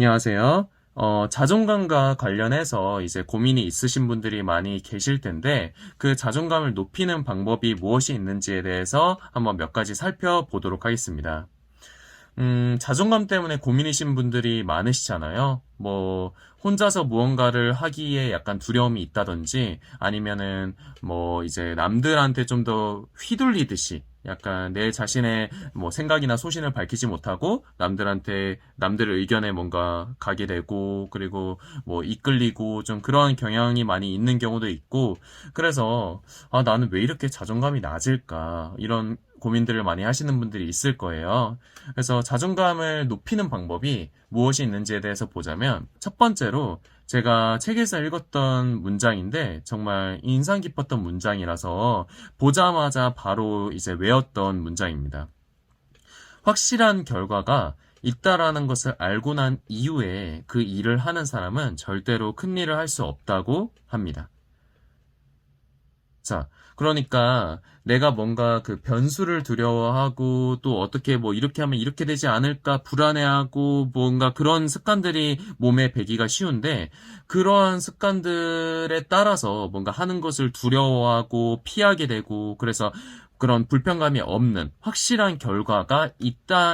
안녕하세요. 자존감과 관련해서 이제 고민이 있으신 분들이 많이 계실 텐데, 그 자존감을 높이는 방법이 무엇이 있는지에 대해서 한번 몇 가지 살펴보도록 하겠습니다. 자존감 때문에 고민이신 분들이 많으시잖아요. 뭐, 혼자서 무언가를 하기에 약간 두려움이 있다든지, 아니면은, 뭐, 이제 남들한테 좀 더 휘둘리듯이, 약간 내 자신의 뭐 생각이나 소신을 밝히지 못하고, 남들의 의견에 뭔가 가게 되고, 그리고 뭐 이끌리고, 좀 그런 경향이 많이 있는 경우도 있고, 그래서, 나는 왜 이렇게 자존감이 낮을까? 이런 고민들을 많이 하시는 분들이 있을 거예요. 그래서 자존감을 높이는 방법이 무엇이 있는지에 대해서 보자면 첫 번째로 제가 책에서 읽었던 문장인데 정말 인상 깊었던 문장이라서 보자마자 바로 이제 외웠던 문장입니다. 확실한 결과가 있다라는 것을 알고 난 이후에 그 일을 하는 사람은 절대로 큰 일을 할 수 없다고 합니다. 자, 그러니까 내가 뭔가 그 변수를 두려워하고 또 어떻게 뭐 이렇게 하면 이렇게 되지 않을까 불안해하고 뭔가 그런 습관들이 몸에 배기가 쉬운데 그러한 습관들에 따라서 뭔가 하는 것을 두려워하고 피하게 되고 그래서 그런 불편감이 없는 확실한 결과가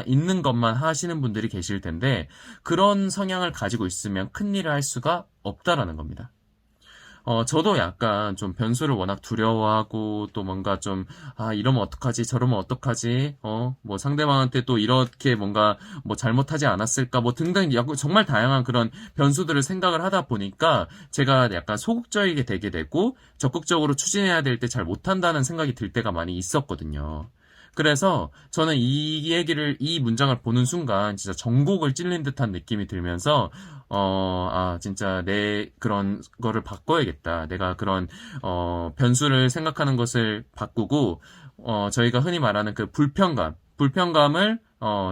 있는 것만 하시는 분들이 계실 텐데 그런 성향을 가지고 있으면 큰 일을 할 수가 없다라는 겁니다. 저도 약간 좀 변수를 워낙 두려워하고 또 뭔가 좀, 이러면 어떡하지, 저러면 어떡하지, 뭐 상대방한테 또 이렇게 뭔가 뭐 잘못하지 않았을까, 뭐 등등 정말 다양한 그런 변수들을 생각을 하다 보니까 제가 약간 소극적이게 되게 되고 적극적으로 추진해야 될 때 잘 못한다는 생각이 들 때가 많이 있었거든요. 그래서 저는 이 문장을 보는 순간 진짜 전곡을 찔린 듯한 느낌이 들면서, 진짜 내 그런 거를 바꿔야겠다. 내가 그런, 변수를 생각하는 것을 바꾸고, 저희가 흔히 말하는 그 불편감을,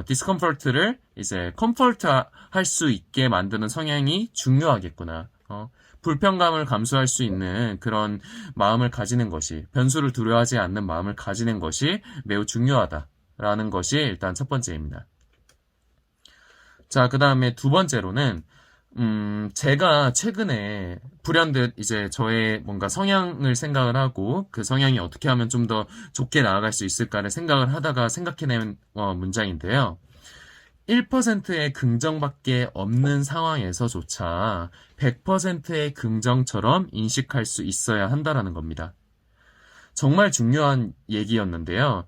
디스컴포트를 이제 컴포트 할 수 있게 만드는 성향이 중요하겠구나. 불편감을 감수할 수 있는 그런 마음을 가지는 것이, 변수를 두려워하지 않는 마음을 가지는 것이 매우 중요하다라는 것이 일단 첫 번째입니다. 자, 그 다음에 두 번째로는, 제가 최근에 불현듯 이제 저의 뭔가 성향을 생각을 하고 그 성향이 어떻게 하면 좀 더 좋게 나아갈 수 있을까를 생각을 하다가 생각해낸 문장인데요. 1%의 긍정밖에 없는 상황에서조차 100%의 긍정처럼 인식할 수 있어야 한다라는 겁니다. 정말 중요한 얘기였는데요.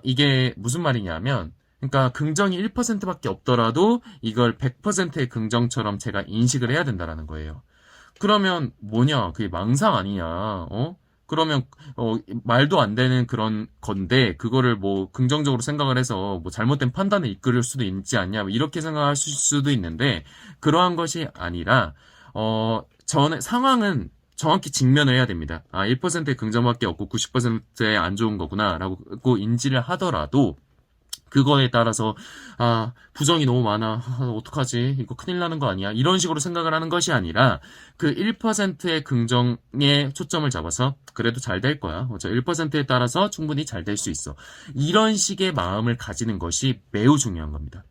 이게 무슨 말이냐면, 그러니까 긍정이 1%밖에 없더라도 이걸 100%의 긍정처럼 제가 인식을 해야 된다라는 거예요. 그러면 뭐냐? 그게 망상 아니냐? 그러면 말도 안 되는 그런 건데 그거를 뭐 긍정적으로 생각을 해서 뭐 잘못된 판단을 이끌을 수도 있지 않냐? 뭐 이렇게 생각할 수도 있는데 그러한 것이 아니라 저는 상황은 정확히 직면을 해야 됩니다. 1%의 긍정밖에 없고 90%의 안 좋은 거구나라고 인지를 하더라도 그거에 따라서 부정이 너무 많아. 어떡하지? 이거 큰일 나는 거 아니야? 이런 식으로 생각을 하는 것이 아니라 그 1%의 긍정에 초점을 잡아서 그래도 잘 될 거야. 저 1%에 따라서 충분히 잘 될 수 있어. 이런 식의 마음을 가지는 것이 매우 중요한 겁니다.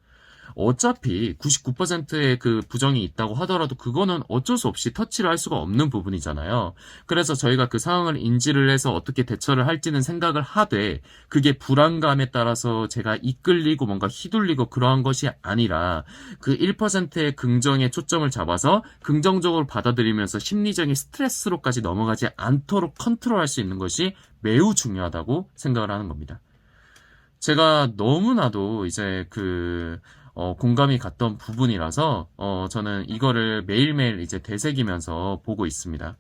어차피 99%의 그 부정이 있다고 하더라도 그거는 어쩔 수 없이 터치를 할 수가 없는 부분이잖아요. 그래서 저희가 그 상황을 인지를 해서 어떻게 대처를 할지는 생각을 하되 그게 불안감에 따라서 제가 이끌리고 뭔가 휘둘리고 그러한 것이 아니라 그 1%의 긍정에 초점을 잡아서 긍정적으로 받아들이면서 심리적인 스트레스로까지 넘어가지 않도록 컨트롤할 수 있는 것이 매우 중요하다고 생각을 하는 겁니다. 제가 너무나도 이제 공감이 갔던 부분이라서, 저는 이거를 매일매일 이제 되새기면서 보고 있습니다.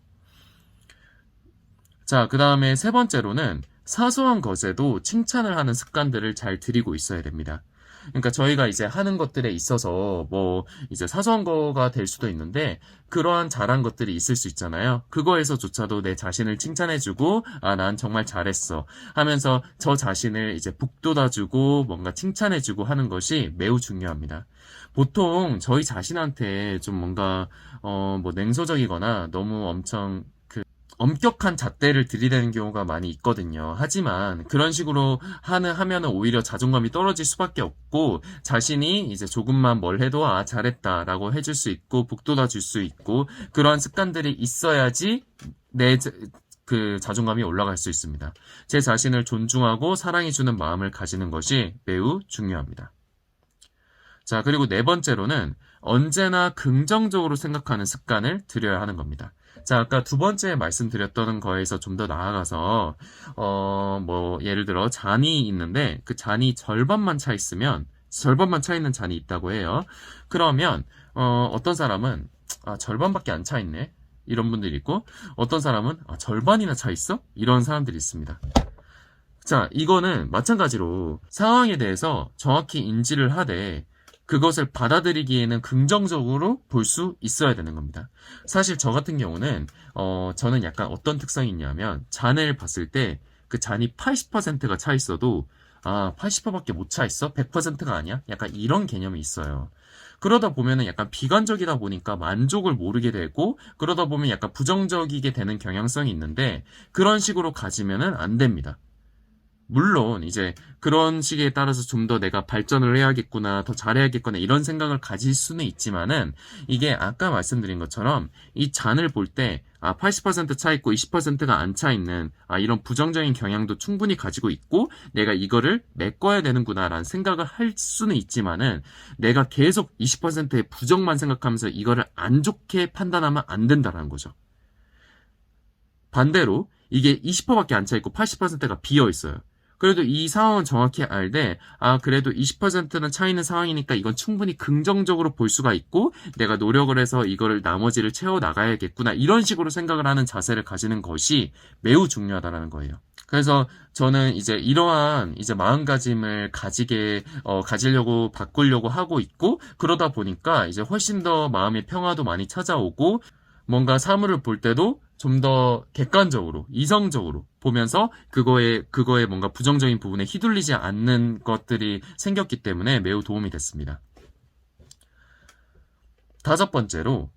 자, 그 다음에 세 번째로는 사소한 것에도 칭찬을 하는 습관들을 잘 들이고 있어야 됩니다. 그러니까 저희가 이제 하는 것들에 있어서 뭐 이제 사소한 거가 될 수도 있는데 그러한 잘한 것들이 있을 수 있잖아요. 그거에서조차도 내 자신을 칭찬해주고 난 정말 잘했어 하면서 저 자신을 이제 북돋아주고 뭔가 칭찬해주고 하는 것이 매우 중요합니다. 보통 저희 자신한테 좀 뭔가 뭐 냉소적이거나 너무 엄청 엄격한 잣대를 들이대는 경우가 많이 있거든요. 하지만 그런 식으로 하면은 오히려 자존감이 떨어질 수밖에 없고, 자신이 이제 조금만 뭘 해도 아 잘했다라고 해줄 수 있고 북돋아 줄 수 있고, 그런 습관들이 있어야지 그 자존감이 올라갈 수 있습니다. 제 자신을 존중하고 사랑해주는 마음을 가지는 것이 매우 중요합니다. 자, 그리고 네 번째로는 언제나 긍정적으로 생각하는 습관을 들여야 하는 겁니다. 자, 아까 두 번째 말씀드렸던 거에서 좀 더 나아가서, 예를 들어 잔이 있는데 그 잔이 절반만 차 있으면, 절반만 차 있는 잔이 있다고 해요. 그러면, 어떤 사람은, 아, 절반밖에 안 차 있네. 이런 분들이 있고, 어떤 사람은, 아, 절반이나 차 있어? 이런 사람들이 있습니다. 자, 이거는 마찬가지로 상황에 대해서 정확히 인지를 하되, 그것을 받아들이기에는 긍정적으로 볼 수 있어야 되는 겁니다. 사실 저 같은 경우는 저는 약간 어떤 특성이 있냐면 잔을 봤을 때 그 잔이 80%가 차 있어도 80%밖에 못 차 있어? 100%가 아니야? 약간 이런 개념이 있어요. 그러다 보면은 약간 비관적이다 보니까 만족을 모르게 되고, 그러다 보면 약간 부정적이게 되는 경향성이 있는데, 그런 식으로 가지면은 안 됩니다. 물론 이제 그런 식에 따라서 좀 더 내가 발전을 해야겠구나, 더 잘해야겠구나 이런 생각을 가질 수는 있지만은, 이게 아까 말씀드린 것처럼 이 잔을 볼 때 80%차 있고 20%가 안 차 있는 이런 부정적인 경향도 충분히 가지고 있고, 내가 이거를 메꿔야 되는구나라는 생각을 할 수는 있지만은, 내가 계속 20%의 부정만 생각하면서 이거를 안 좋게 판단하면 안 된다는 거죠. 반대로 이게 20%밖에 안 차 있고 80%가 비어 있어요. 그래도 이 상황은 정확히 알되, 그래도 20%는 차 있는 상황이니까 이건 충분히 긍정적으로 볼 수가 있고, 내가 노력을 해서 이거를 나머지를 채워 나가야겠구나, 이런 식으로 생각을 하는 자세를 가지는 것이 매우 중요하다는 거예요. 그래서 저는 이제 이러한 이제 마음가짐을 가지려고 바꾸려고 하고 있고, 그러다 보니까 이제 훨씬 더 마음의 평화도 많이 찾아오고, 뭔가 사물을 볼 때도 좀 더 객관적으로, 이성적으로 보면서 그거에 뭔가 부정적인 부분에 휘둘리지 않는 것들이 생겼기 때문에 매우 도움이 됐습니다. 다섯 번째로,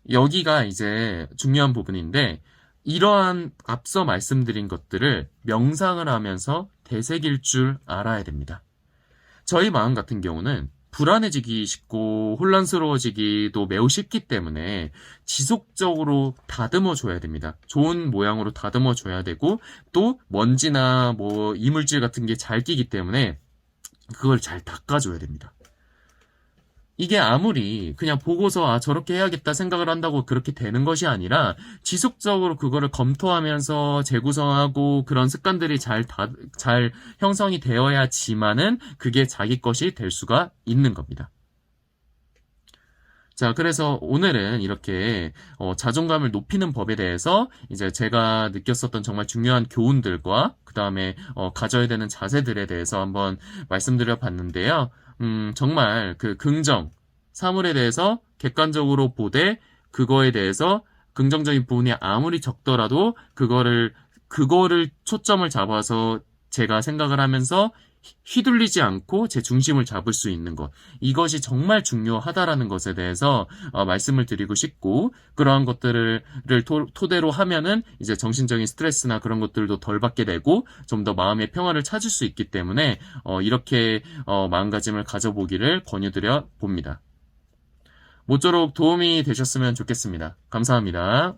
여기가 이제 중요한 부분인데, 이러한 앞서 말씀드린 것들을 명상을 하면서 되새길 줄 알아야 됩니다. 저희 마음 같은 경우는 불안해지기 쉽고 혼란스러워지기도 매우 쉽기 때문에 지속적으로 다듬어 줘야 됩니다. 좋은 모양으로 다듬어 줘야 되고, 또 먼지나 이물질 같은 게 잘 끼기 때문에 그걸 잘 닦아줘야 됩니다. 이게 아무리 그냥 보고서 저렇게 해야겠다 생각을 한다고 그렇게 되는 것이 아니라, 지속적으로 그거를 검토하면서 재구성하고 그런 습관들이 잘 형성이 되어야지만은 그게 자기 것이 될 수가 있는 겁니다. 자, 그래서 오늘은 이렇게 자존감을 높이는 법에 대해서 이제 제가 느꼈었던 정말 중요한 교훈들과 그 다음에 가져야 되는 자세들에 대해서 한번 말씀드려 봤는데요. 정말 그 사물에 대해서 객관적으로 보되, 그거에 대해서 긍정적인 부분이 아무리 적더라도 그거를 초점을 잡아서 제가 생각을 하면서 휘둘리지 않고 제 중심을 잡을 수 있는 것, 이것이 정말 중요하다라는 것에 대해서 말씀을 드리고 싶고, 그러한 것들을 토대로 하면은 이제 정신적인 스트레스나 그런 것들도 덜 받게 되고 좀 더 마음의 평화를 찾을 수 있기 때문에 이렇게 마음가짐을 가져보기를 권유드려 봅니다. 모쪼록 도움이 되셨으면 좋겠습니다. 감사합니다.